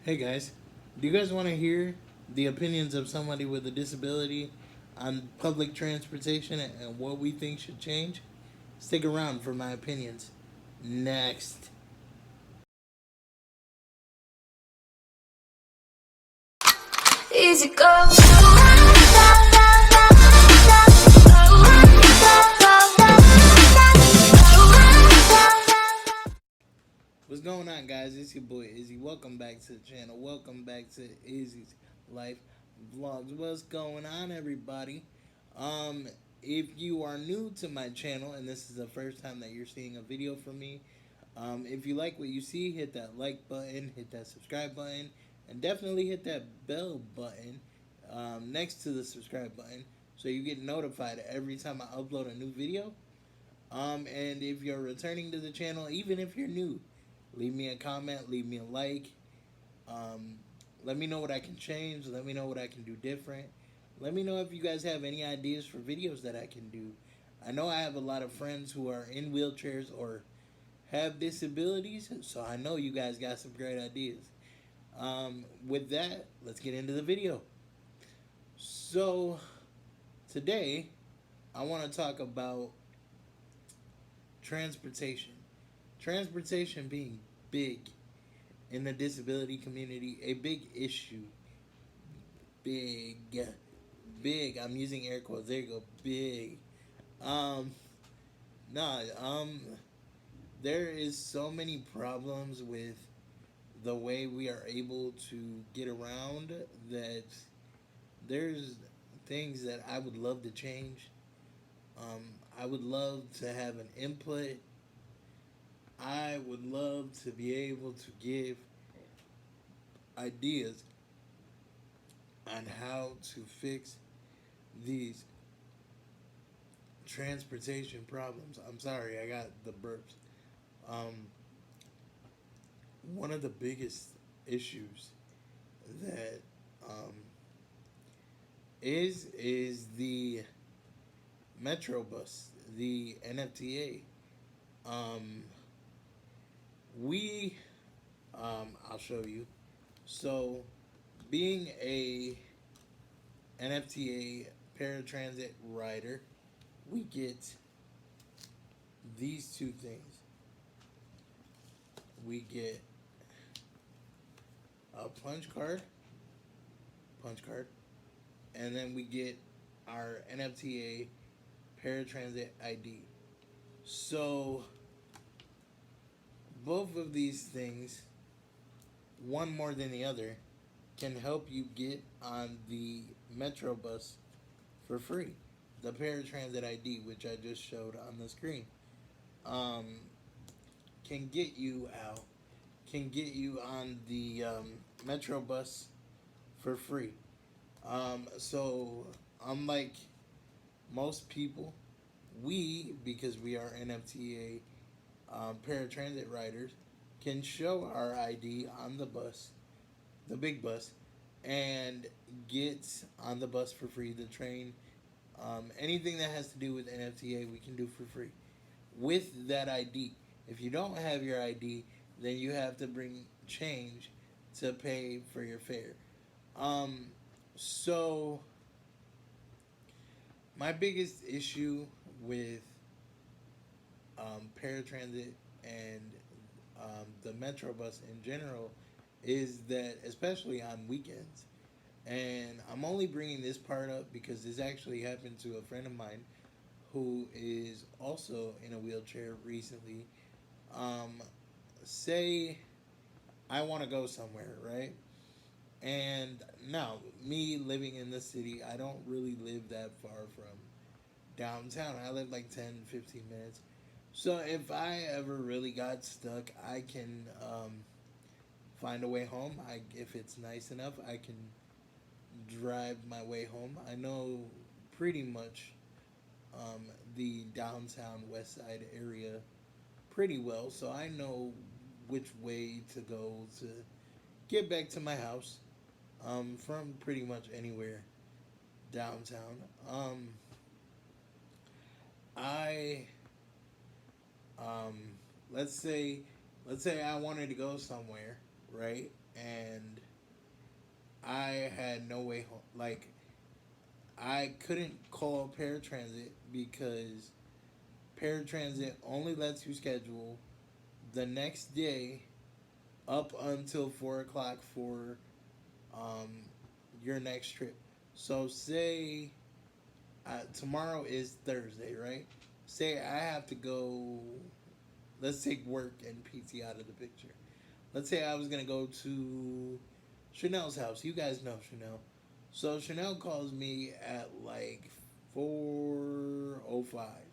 Hey guys, do you guys want to hear the opinions of somebody with a disability on public transportation and what we think should change? Stick around for my opinions. Next. Easy go. What's going on, guys? It's your boy Izzy. Welcome back to the channel. Welcome back to Izzy's Life Vlogs. What's going on, everybody? Um, if you are new to my channel and this is the first time that you're seeing a video from me, if you like what you see, hit that like button, hit that subscribe button, and definitely hit that bell button next to the subscribe button so you get notified every time I upload a new video. And if you're returning to the channel, even if you're new, leave me a comment, leave me a like. Um, Let me know what I can change. Let me know what I can do different. Let me know if you guys have any ideas for videos that I can do. I know I have a lot of friends who are in wheelchairs or have disabilities, so I know you guys got some great ideas. With that, let's get into the video. So, today, I want to talk about transportation. Transportation being big in the disability community, a big issue. Big. Big. I'm using air quotes. There you go. Big. Um, nah, there is so many problems with the way we are able to get around that there's things that I would love to change. Um, I would love to have an input. I would love to be able to give ideas on how to fix these transportation problems. I'm sorry, I got the burps. Um, One of the biggest issues that is the Metro bus, the NFTA. We I'll show you. So, being a NFTA paratransit rider, we get these two things. We get a punch card, and then we get our NFTA paratransit ID. So both of these things, one more than the other, can help you get on the Metro bus for free. The paratransit ID, which I just showed on the screen, um, can get you out, can get you on the Metro bus for free. So unlike most people, because we are NFTA paratransit riders, can show our ID on the bus, the big bus, and get on the bus for free. The train, anything that has to do with NFTA, we can do for free with that ID. If you don't have your ID, then you have to bring change to pay for your fare. Um, so my biggest issue with paratransit and the Metro bus in general is that, especially on weekends, and I'm only bringing this part up because this actually happened to a friend of mine who is also in a wheelchair recently. Um, Say I want to go somewhere, right? And now, me living in the city, I don't really live that far from downtown. I live like 10, 15 minutes. So if I ever really got stuck, I can find a way home. If it's nice enough, I can drive my way home. I know pretty much um, the downtown west side area pretty well, so I know which way to go to get back to my house from pretty much anywhere downtown. I um, let's say let's say I wanted to go somewhere, right? And I had no way home. Like, I couldn't call Paratransit because Paratransit only lets you schedule the next day up until 4 o'clock for um, your next trip. So, say tomorrow is Thursday, right? Say I have to go. Let's take work and PT out of the picture. Let's say I was gonna go to Chanel's house. You guys know Chanel. So Chanel calls me at like 4:05,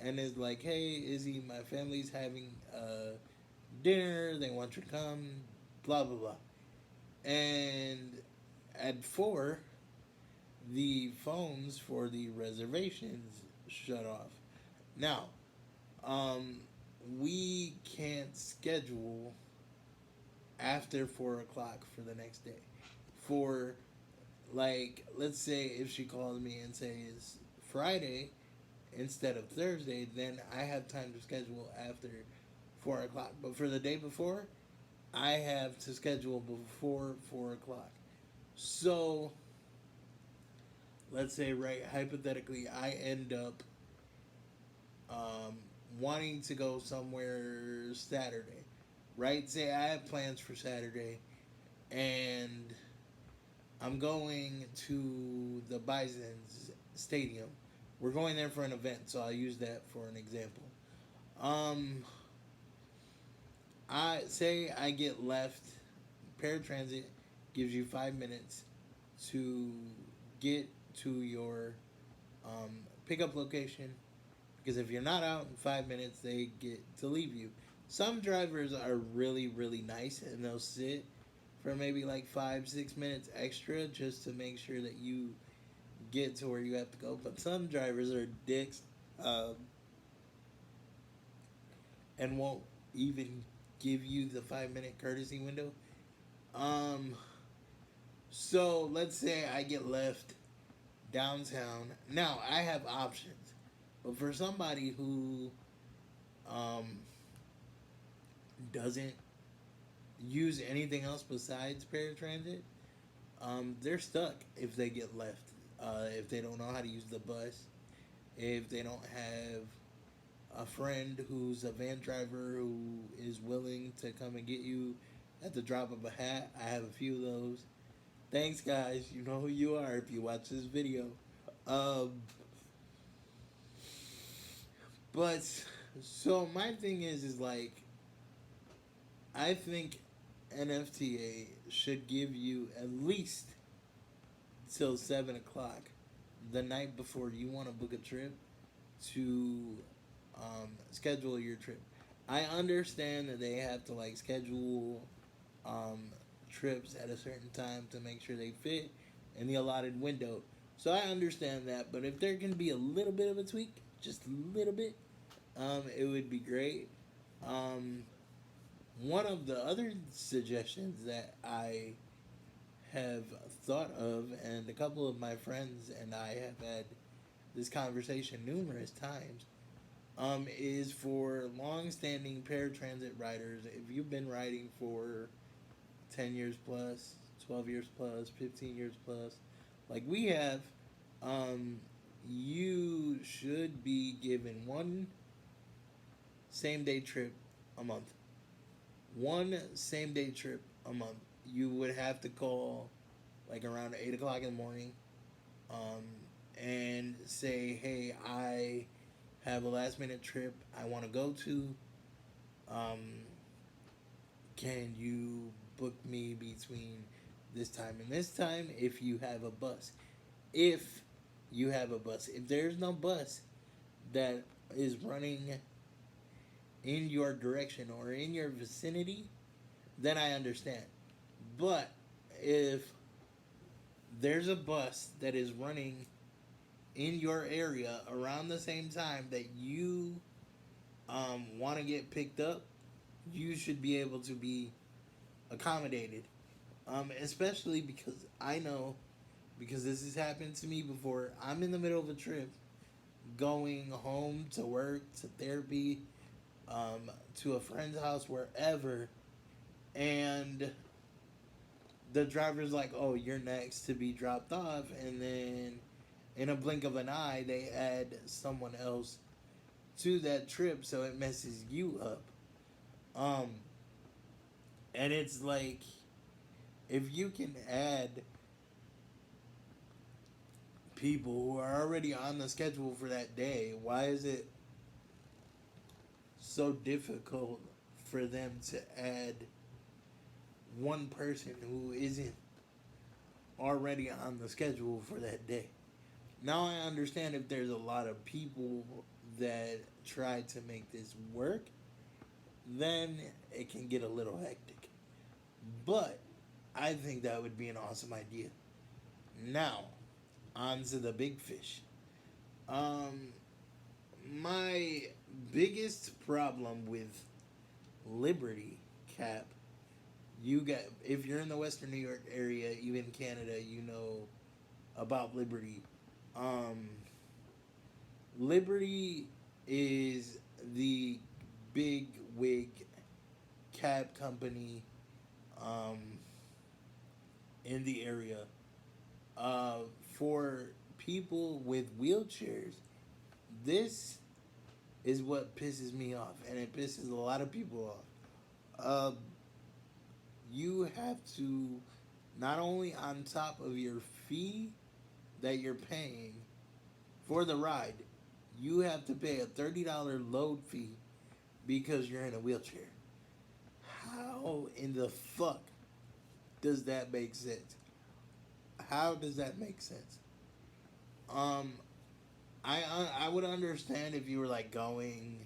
and is like, "Hey, Izzy, my family's having dinner. They want you to come. Blah blah blah." And at 4, the phones for the reservations shut off. Now, um, we can't schedule after 4 o'clock for the next day. For, like, let's say if she calls me and says Friday instead of Thursday, then I have time to schedule after 4 o'clock. But for the day before, I have to schedule before 4 o'clock. So let's say, right, hypothetically, I end up um, wanting to go somewhere Saturday, right? Say I have plans for Saturday, and I'm going to the Bison's Stadium. We're going there for an event, so I'll use that for an example. Um, I say I get left. Paratransit gives you 5 minutes to get to your pickup location, because if you're not out in 5 minutes, they get to leave you. Some drivers are really, really nice, and they'll sit for maybe like 5, 6 minutes extra just to make sure that you get to where you have to go. But some drivers are dicks, um, and won't even give you the 5 minute courtesy window. Um, so let's say I get left downtown. Now I have options, but for somebody who um, doesn't use anything else besides paratransit, they're stuck if they get left. If they don't know how to use the bus, if they don't have a friend who's a van driver who is willing to come and get you at the drop of a hat, I have a few of those. Thanks, guys. You know who you are if you watch this video. Um, but so my thing is like, I think NFTA should give you at least till 7 o'clock the night before you want to book a trip to schedule your trip. I understand that they have to like schedule um, trips at a certain time to make sure they fit in the allotted window. So I understand that, but if there can be a little bit of a tweak, just a little bit, it would be great. Um, One of the other suggestions that I have thought of, and a couple of my friends and I have had this conversation numerous times, is for long-standing paratransit riders. If you've been riding for 10 years plus, 12 years plus, 15 years plus, like we have, um, you should be given one same day trip a month. One same day trip a month. You would have to call like around 8 o'clock in the morning, um, and say, hey, I have a last minute trip I want to go to. Um, can you book me between this time and this time if you have a bus? If you have a bus. If there's no bus that is running in your direction or in your vicinity, then I understand. But if there's a bus that is running in your area around the same time that you want to get picked up, you should be able to be accommodated. Especially because I know, because this has happened to me before, I'm in the middle of a trip going home to work, to therapy, to a friend's house, wherever, and the driver's like, "Oh, you're next to be dropped off," and then in a blink of an eye, they add someone else to that trip, so it messes you up. Um, and it's like, if you can add people who are already on the schedule for that day, why is it so difficult for them to add one person who isn't already on the schedule for that day? Now I understand if there's a lot of people that try to make this work, then it can get a little hectic. But I think that would be an awesome idea. Now, on to the big fish. Um, my biggest problem with Liberty Cap, you get if you're in the Western New York area, even Canada, you know about Liberty. Um, Liberty is the big wig cab company um, in the area uh, for people with wheelchairs. This is what pisses me off, and it pisses a lot of people off. You have to not only on top of your fee that you're paying for the ride, you have to pay a $30 load fee because you're in a wheelchair. How in the fuck does that make sense? How does that make sense? Um, I would understand if you were like going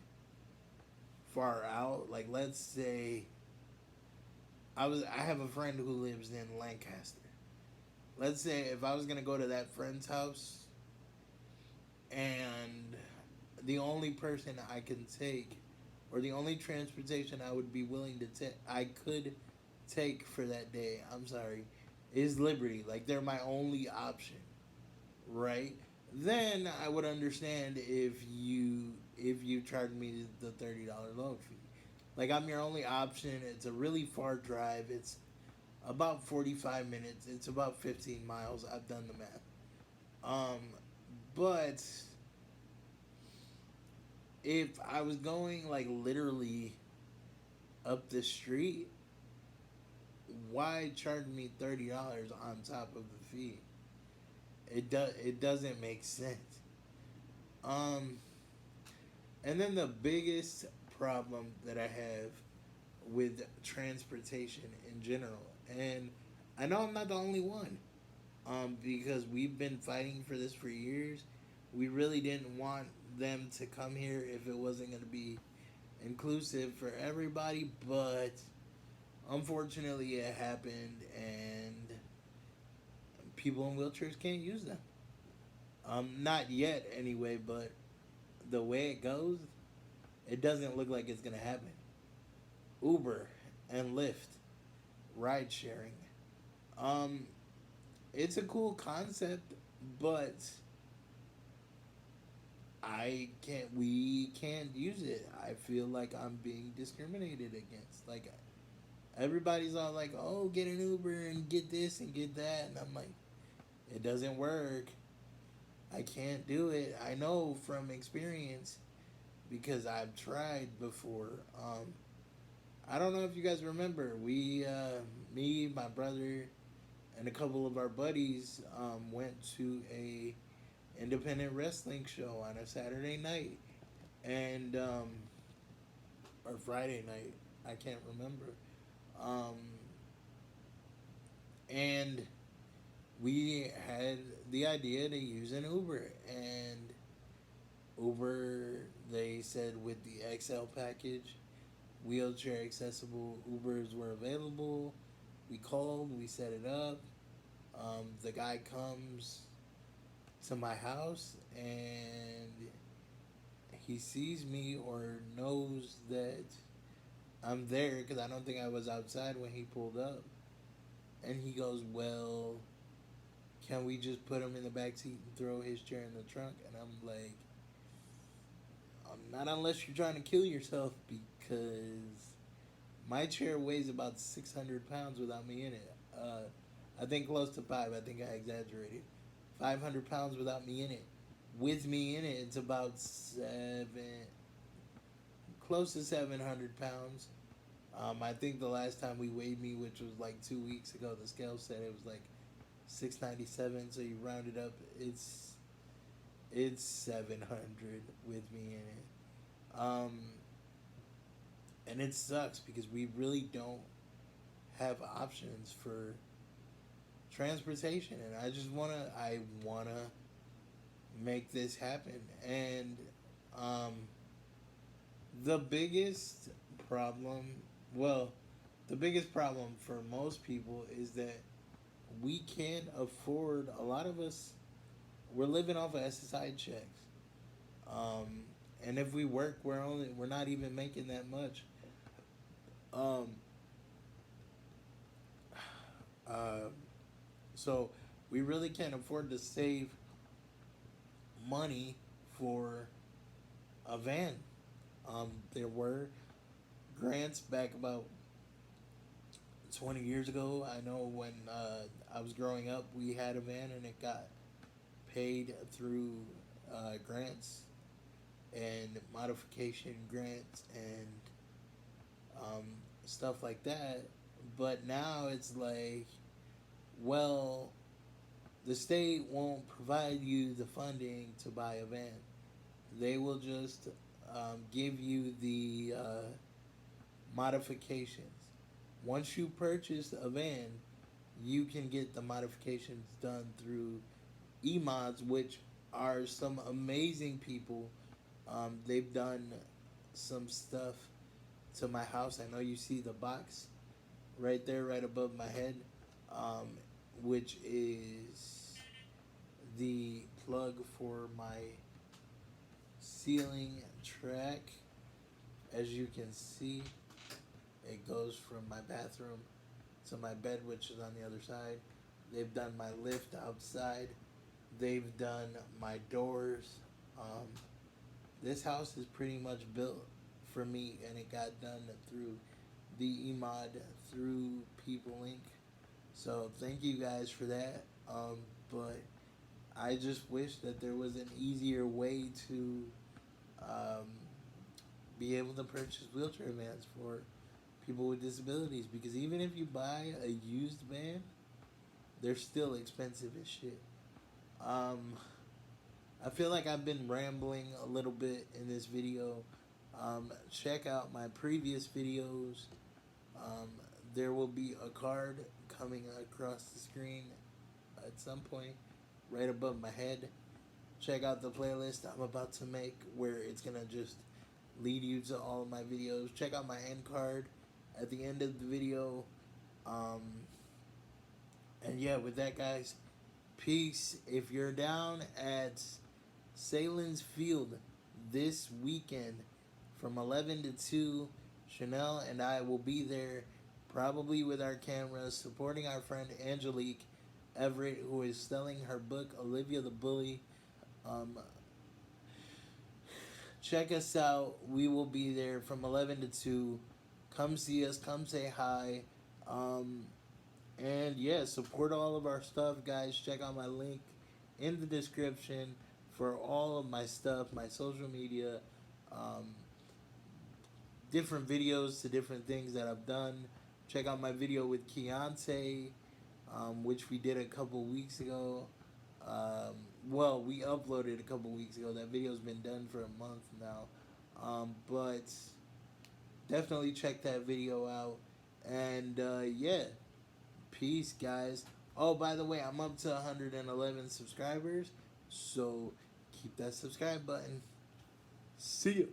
far out. Like let's say I have a friend who lives in Lancaster. Let's say if I was gonna go to that friend's house and the only person I can take or the only transportation I would be willing to take I could take for that day, I'm sorry, is Liberty. Like they're my only option, right? Then I would understand if you charge me the $30 load fee. Like I'm your only option. It's a really far drive. It's about 45 minutes. It's about 15 miles. I've done the math. Um, but if I was going like literally up the street, why charge me $30 on top of the fee? It doesn't make sense. Um, and then the biggest problem that I have with transportation in general, and I know I'm not the only one, because we've been fighting for this for years. We really didn't want them to come here if it wasn't going to be inclusive for everybody, but unfortunately it happened, and people in wheelchairs can't use them. Not yet, anyway, but the way it goes, it doesn't look like it's going to happen. Uber and Lyft, ride sharing. Um, it's a cool concept, but we can't use it. I feel like I'm being discriminated against. Like everybody's all like, "Oh, get an Uber and get this and get that," and I'm like, it doesn't work. I can't do it. I know from experience because I've tried before. I don't know if you guys remember. Me, my brother, and a couple of our buddies went to a independent wrestling show on a Saturday night, and or Friday night. I can't remember. Um, and we had the idea to use an Uber, and Uber, they said with the XL package, wheelchair accessible Ubers were available. We called, we set it up. The guy comes to my house and he sees me or knows that I'm there because I don't think I was outside when he pulled up. And he goes, "Well, can we just put him in the back seat and throw his chair in the trunk?" And I'm like, "Not unless you're trying to kill yourself, because My chair weighs about 600 pounds without me in it. I think close to five. I think I exaggerated. 500 pounds without me in it. With me in it, it's about close to 700 pounds. I think the last time we weighed me, which was like 2 weeks ago, the scale said it was like 697. So you round it up, it's 700 with me in it. And it sucks because we really don't have options for transportation, and I wanna make this happen. And um, the biggest problem, well, the biggest problem for most people is that we can't afford. A lot of us, we're living off of SSI checks. Um, and if we work, we're not even making that much. Um, uh, so we really can't afford to save money for a van. There were grants back about 20 years ago. I know when I was growing up, we had a van and it got paid through grants and modification grants and um, stuff like that. But now it's like, well, the state won't provide you the funding to buy a van. They will just give you the modifications. Once you purchase a van, you can get the modifications done through eMods, which are some amazing people. They've done some stuff to my house. I know you see the box right there, right above my head, um, which is the plug for my ceiling track. As you can see, it goes from my bathroom to my bed, which is on the other side. They've done my lift outside. They've done my doors. Um, this house is pretty much built for me, and it got done through the EMOD through People Inc. So thank you guys for that. But I just wish that there was an easier way to um, be able to purchase wheelchair vans for people with disabilities, because even if you buy a used van, they're still expensive as shit. Um, I feel like I've been rambling a little bit in this video. Check out my previous videos. Um, there will be a card coming across the screen at some point, right above my head. Check out the playlist I'm about to make, where it's gonna just lead you to all of my videos. Check out my end card at the end of the video. Um, and yeah, with that, guys, peace. If you're down at Salen's Field this weekend from 11 to 2, Chanel and I will be there, probably with our cameras, supporting our friend Angelique Everett, who is selling her book, Olivia the Bully. Um, Check us out. We will be there from 11 to 2. Come see us. Come say hi. Um, and yeah, support all of our stuff, guys. Check out my link in the description for all of my stuff, my social media, um, different videos to different things that I've done. Check out my video with Keontae, which we did a couple weeks ago. Um, well, we uploaded a couple weeks ago. That video's been done for a month now. But definitely check that video out. And yeah, peace, guys. Oh, by the way, I'm up to 111 subscribers. So keep that subscribe button. See you.